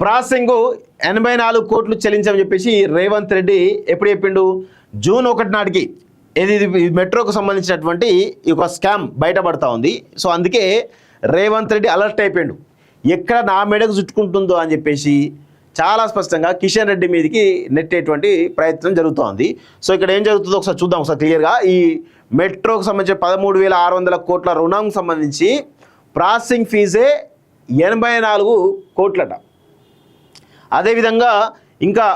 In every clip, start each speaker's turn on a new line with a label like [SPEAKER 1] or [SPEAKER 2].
[SPEAKER 1] Processing 84 కోట్లు చెల్లించమని చెప్పేసి రేవంత్ రెడ్డి ఎప్పుడు చెప్పిండు? జూన్ 1 నాటికి ఇది మెట్రోకు సంబంధించినటువంటి ఒక స్కామ్ బయటపడతా ఉంది. సో అందుకే రేవంత్ రెడ్డి అలర్ట్ అయిపోయిండు, ఎక్కడ నా మెడకు చుట్టుకుంటుందో అని చెప్పేసి చాలా స్పష్టంగా కిషన్ రెడ్డి మీదకి నెట్టేటువంటి ప్రయత్నం జరుగుతోంది. సో ఇక్కడ ఏం జరుగుతుందో ఒకసారి చూద్దాం ఒకసారి క్లియర్గా. ఈ మెట్రోకు సంబంధించి 13,600 కోట్ల రుణం సంబంధించి ప్రాసెసింగ్ ఫీజే 84 కోట్లట. అదేవిధంగా ఇంకా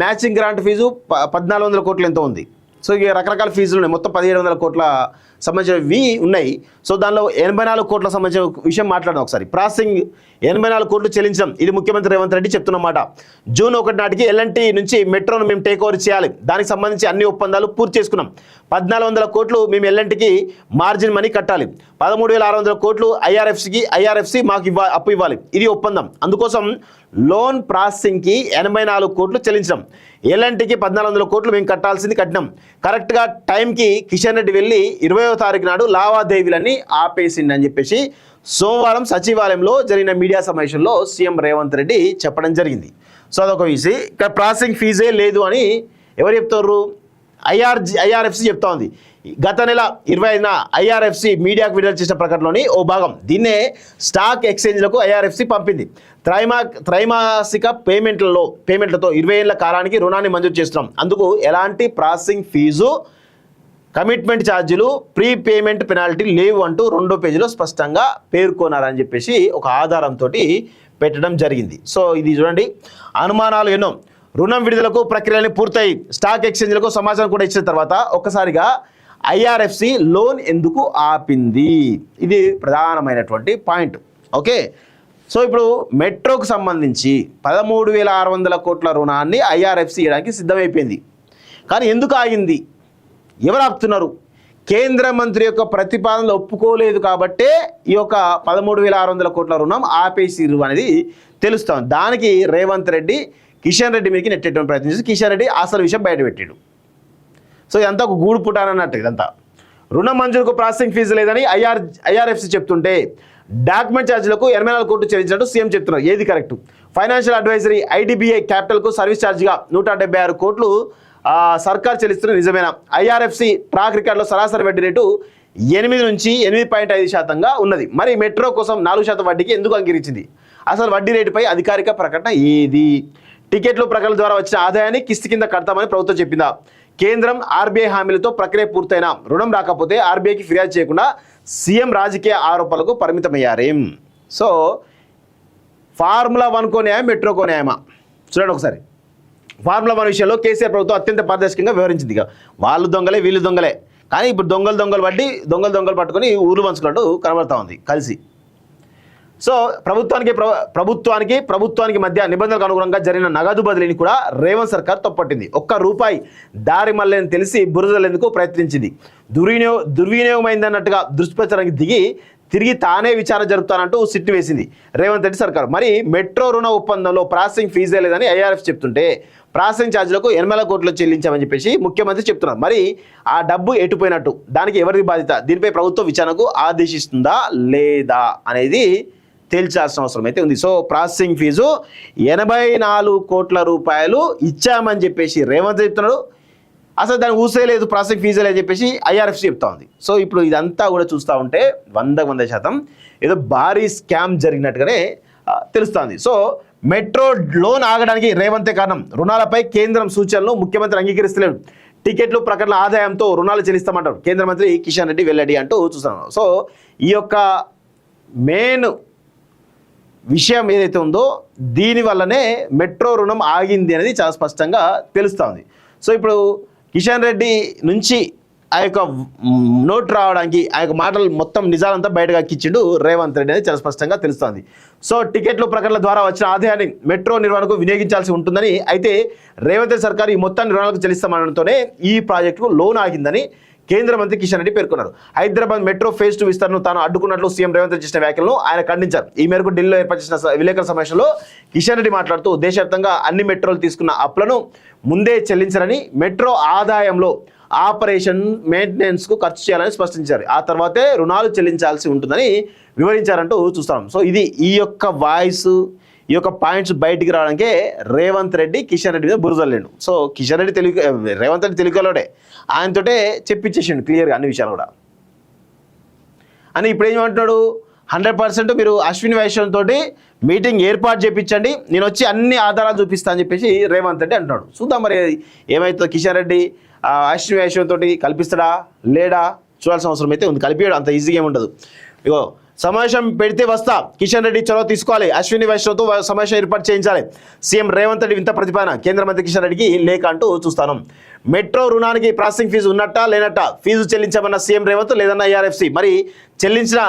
[SPEAKER 1] మ్యాచింగ్ గ్రాంట్ ఫీజు 1,400 కోట్లు ఎంతో ఉంది. సో ఇక రకరకాల ఫీజులు ఉన్నాయి, మొత్తం 1,700 కోట్ల సంబంధించినవి ఉన్నాయి. సో దానిలో 84 కోట్ల సంబంధించిన విషయం మాట్లాడడం ఒకసారి. ప్రాసెసింగ్ 84 కోట్లు చెల్లించడం, ఇది ముఖ్యమంత్రి రేవంత్ రెడ్డి చెప్తున్నమాట. జూన్ 1 నాటికి ఎల్ఎన్టీ నుంచి మెట్రోను మేము టేక్ ఓవర్ చేయాలి, దానికి సంబంధించి అన్ని ఒప్పందాలు పూర్తి చేసుకున్నాం. 1,400 కోట్లు మేము ఎల్ఎన్టీకి మార్జిన్ మనీ కట్టాలి, 13,600 కోట్లు ఐఆర్ఎఫ్సి మాకు అప్పు ఇవ్వాలి, ఇది ఒప్పందం. అందుకోసం లోన్ ప్రాసెసింగ్కి 84 కోట్లు చెల్లించడం, ఎల్ఎన్టీకి 1,400 కోట్లు మేము కట్టినాం. కరెక్ట్గా టైంకి కిషన్ రెడ్డి వెళ్ళి 20వ తారీఖు నాడు లావాదేవీలన్నీ ఆపేసిండని చెప్పేసి సోమవారం సచివాలయంలో జరిగిన మీడియా సమావేశంలో సీఎం రేవంత్ రెడ్డి చెప్పడం జరిగింది. సో అదొక విషయం. ఇక్కడ ప్రాసెసింగ్ ఫీజే లేదు అని ఎవరు చెప్తారు? ఐఆర్ఎఫ్సి చెప్తా ఉంది. గత నెల 25న ఐఆర్ఎఫ్సి మీడియాకు విడుదల చేసిన ప్రకటనలోని ఓ భాగం, దీన్నే స్టాక్ ఎక్స్చేంజ్లకు ఐఆర్ఎఫ్సి పంపింది. త్రైమాసిక పేమెంట్లతో 20 ఏళ్ల కాలానికి రుణాన్ని మంజూరు చేస్తున్నాం, అందుకు ఎలాంటి ప్రాసెసింగ్ ఫీజు, కమిట్మెంట్ ఛార్జీలు, ప్రీపేమెంట్ పెనాల్టీ లేవు అంటూ 2వ పేజీలో స్పష్టంగా పేర్కొన్నారని చెప్పేసి ఒక ఆధారంతో పెట్టడం జరిగింది. సో ఇది చూడండి, అనుమానాలు ఎన్నో. రుణం విడుదలకు ప్రక్రియలని పూర్తయి స్టాక్ ఎక్స్చేంజ్లకు సమాచారం కూడా ఇచ్చిన తర్వాత ఒక్కసారిగా ఐఆర్ఎఫ్సి లోన్ ఎందుకు ఆపింది? ఇది ప్రధానమైనటువంటి పాయింట్. ఓకే, సో ఇప్పుడు మెట్రోకు సంబంధించి 13,600 కోట్ల రుణాన్ని ఐఆర్ఎఫ్సి ఇవ్వడానికి సిద్ధమైపోయింది. కానీ ఎందుకు ఆగింది? ఎవరు ఆపుతున్నారు? కేంద్ర మంత్రి యొక్క ప్రతిపాదనలు ఒప్పుకోలేదు కాబట్టే ఈ యొక్క 13,600 కోట్ల రుణం ఆపేసిరు అనేది తెలుస్తాం. దానికి రేవంత్ రెడ్డి కిషన్ రెడ్డి మీదకి నెట్టేటువంటి ప్రయత్నం చేసి కిషన్ రెడ్డి అసలు విషయం బయటపెట్టాడు. సో ఇదంతా ఒక గూడు పుటానన్నట్టు. ఇదంతా రుణం మంజూరుకు ప్రాసెసింగ్ ఫీజు లేదని ఐఆర్ఎఫ్సి చెప్తుంటే డాక్యుమెంట్ ఛార్జీలకు 84 కోట్లు చెల్లించినట్టు సీఎం చెప్తున్నారు. ఏది కరెక్ట్? ఫైనాన్షియల్ అడ్వైజరీ ఐడిబిఐ క్యాపిటల్కు సర్వీస్ ఛార్జ్గా 176 కోట్లు సర్కార్ చెల్లిస్తున్న నిజమేనా? ఐఆర్ఎఫ్సి ట్రాక్ రికార్డులో సరాసరి వడ్డీ రేటు 8 నుంచి 8.5% ఉన్నది. మరి మెట్రో కోసం 4% వడ్డీకి ఎందుకు అంగీకరించింది? అసలు వడ్డీ రేటుపై అధికారిక ప్రకటన ఏది? టికెట్లు ప్రకటన ద్వారా వచ్చిన ఆదాయాన్ని కిస్తీ కింద కడతామని ప్రభుత్వం చెప్పిందా? కేంద్రం ఆర్బీఐ హామీలతో ప్రక్రియ పూర్తయినా రుణం రాకపోతే ఆర్బీఐకి ఫిర్యాదు చేయకుండా సీఎం రాజకీయ ఆరోపణలకు పరిమితమయ్యారేం? సో ఫార్ములా 1 కో న్యాయం, మెట్రో కో న్యాయమా? చూడండి ఒకసారి. ఫార్ములా 1 విషయంలో కేసీఆర్ ప్రభుత్వం అత్యంత పారదర్శకంగా వ్యవహరించింది. వాళ్ళు దొంగలే, వీళ్ళు దొంగలే, కానీ ఇప్పుడు దొంగలు పట్టి దొంగలు పట్టుకొని ఊరు పంచుకున్నట్టు కనబడతా ఉంది కలిసి. సో ప్రభుత్వానికి మధ్య నిబంధనలకు అనుగుణంగా జరిగిన నగదు బదిలీని కూడా రేవంత్ సర్కార్ తప్పట్టింది. ₹1 దారి మళ్ళని తెలిసి బురదలేందుకు ప్రయత్నించింది. దుర్వినియోగమైందన్నట్టుగా దుష్ప్రచారానికి దిగి తిరిగి తానే విచారణ జరుపుతానంటూ సిట్టు వేసింది రేవంత్ రెడ్డి సర్కార్. మరి మెట్రో రుణ ఒప్పందంలో ప్రాసెసింగ్ ఫీజే లేదని ఐఆర్ఎఫ్ చెప్తుంటే ప్రాసెసింగ్ ఛార్జీలకు 84 కోట్లు చెల్లించామని చెప్పేసి ముఖ్యమంత్రి చెప్తున్నారు. మరి ఆ డబ్బు ఎటుపోయినట్టు, దానికి ఎవరిది బాధ్యత? దీనిపై ప్రభుత్వం విచారణకు ఆదేశిస్తుందా లేదా అనేది తేల్చాల్సిన అవసరం అయితే ఉంది. సో ప్రాసెసింగ్ ఫీజు 84 కోట్ల రూపాయలు ఇచ్చామని చెప్పేసి రేవంత్ చెప్తున్నాడు. అసలు దాన్ని ఊసేలేదు, ప్రాసెసింగ్ ఫీజు లేదని చెప్పేసి ఐఆర్ఎఫ్సి చెప్తా ఉంది. సో ఇప్పుడు ఇదంతా కూడా చూస్తూ ఉంటే 100% ఏదో భారీ స్కామ్ జరిగినట్టుగానే తెలుస్తుంది. సో మెట్రో లోన్ ఆగడానికి రేవంతే కారణం. రుణాలపై కేంద్రం సూచనలు ముఖ్యమంత్రి అంగీకరిస్తలేడు. టికెట్లు ప్రకటన ఆదాయంతో రుణాలు చెల్లిస్తామంటారు కేంద్ర మంత్రి కిషన్ రెడ్డి వెల్లడి అంటూ చూస్తున్నాం. సో ఈ యొక్క మెయిన్ విషయం ఏదైతే ఉందో దీనివల్లనే మెట్రో రుణం ఆగింది అనేది చాలా స్పష్టంగా తెలుస్తుంది. సో ఇప్పుడు కిషన్ రెడ్డి నుంచి ఆ యొక్క నోట్ రావడానికి ఆ యొక్క మాటలు మొత్తం నిజాలంతా బయటగా ఎక్కించిండు రేవంత్ రెడ్డి అనేది చాలా స్పష్టంగా తెలుస్తుంది. సో టికెట్లు ప్రకటనల ద్వారా వచ్చిన ఆదాయాన్ని మెట్రో నిర్వహణకు వినియోగించాల్సి ఉంటుందని, అయితే రేవంత్ రెడ్డి సర్కారు ఈ మొత్తాన్ని రుణాలకు చెల్లిస్తామనడంతోనే ఈ ప్రాజెక్టుకు లోన్ ఆగిందని కేంద్ర మంత్రి కిషన్ రెడ్డి పేర్కొన్నారు. హైదరాబాద్ మెట్రో ఫేజ్ 2 విస్తరణను తాను అడ్డుకున్నట్లు సీఎం రేవంత్ రెడ్డి చేసిన వ్యాఖ్యలను ఆయన ఖండించారు. ఈ మేరకు ఢిల్లీలో ఏర్పాటు చేసిన విలేకరుల సమావేశంలో కిషన్ రెడ్డి మాట్లాడుతూ దేశవ్యాప్తంగా అన్ని మెట్రోలు తీసుకున్న అప్పులను ముందే చెల్లించారని, మెట్రో ఆదాయంలో ఆపరేషన్ మెయింటెనెన్స్కు ఖర్చు చేయాలని స్పష్టించారు. ఆ తర్వాతే రుణాలు చెల్లించాల్సి ఉంటుందని వివరించారంటూ చూస్తాం. సో ఇది ఈ యొక్క వాయిస్, ఈ యొక్క పాయింట్స్ బయటికి రావడానికే రేవంత్ రెడ్డి కిషన్ రెడ్డి మీద బురదలేండు. సో కిషన్ రెడ్డి రేవంత్ రెడ్డి తెలుగులోనే ఆయనతోటే చెప్పించేసిండు క్లియర్గా అన్ని విషయాలు కూడా. అని ఇప్పుడు ఏమంటున్నాడు, 100% మీరు అశ్విని వైష్ణవ్ తోటి మీటింగ్ ఏర్పాటు చేయించండి, నేను వచ్చి అన్ని ఆధారాలు చూపిస్తా అని చెప్పేసి రేవంత్ రెడ్డి అంటున్నాడు. చూద్దాం మరి ఏమవుతుందో. కిషన్ రెడ్డి అశ్విని వైష్ణవ్ తోటి కల్పిస్తాడా లేడా చూడాల్సిన అవసరం అయితే ఉంది. కలిపియాడు, అంత ఈజీగా ఏమి ఉండదు. ఇగో సమావేశం పెడితే వస్తా, కిషన్ రెడ్డి చొరవ తీసుకోవాలి, అశ్విని వైష్ణవ్తో సమావేశం ఏర్పాటు చేయించాలి, సీఎం రేవంత్ రెడ్డి వింత ప్రతిపాదన, కేంద్ర మంత్రి కిషన్ రెడ్డికి లేఖ అంటూ చూస్తాను. మెట్రో రుణానికి ప్రాసెసింగ్ ఫీజు ఉన్నట్టా లేనట్టా, ఫీజు చెల్లించమన్న సీఎం రేవంత్ లేదన్న ఐఆర్ఎఫ్సి, మరి చెల్లించిన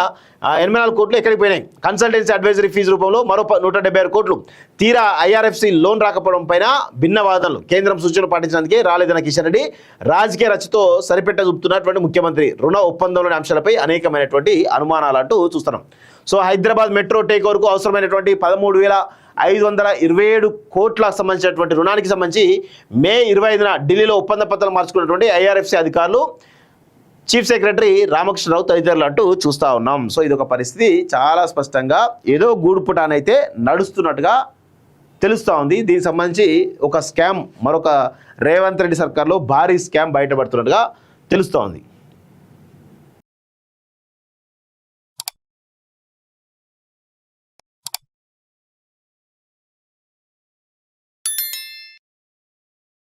[SPEAKER 1] 84 కోట్లు ఎక్కడికి పోయినాయి? కన్సల్టెన్సీ అడ్వైజరీ ఫీజు రూపంలో మరో 176 కోట్లు. తీరా ఐఆర్ఎఫ్సి లోన్ రాకపోవడం పైన భిన్న వాదనలు. కేంద్రం సూచనలు పాటించడానికి రాలేదన్న కిషన్ రెడ్డి రాజకీయ రచతో సరిపెట్ట చూపుతున్నటువంటి ముఖ్యమంత్రి రుణ ఒప్పందంలోని అంశాలపై అనేకమైనటువంటి అనుమానాలు అంటూ చూస్తున్నాం. సో హైదరాబాద్ మెట్రో టేక్ ఓవర్కు అవసరమైనటువంటి 13,527 కోట్లకు సంబంధించినటువంటి రుణానికి సంబంధించి మే 25న ఢిల్లీలో ఒప్పంద పత్రాలు మార్చుకున్నటువంటి ఐఆర్ఎఫ్సి అధికారులు, చీఫ్ సెక్రటరీ రామకృష్ణరావు తదితరులు అంటూ చూస్తూ ఉన్నాం. సో ఇదొక పరిస్థితి చాలా స్పష్టంగా ఏదో గూడుపుటానైతే నడుస్తున్నట్టుగా తెలుస్తూ ఉంది. దీనికి సంబంధించి ఒక స్కామ్, మరొక రేవంత్ రెడ్డి సర్కార్లో భారీ స్కామ్ బయటపడుతున్నట్టుగా తెలుస్తూ ఉంది.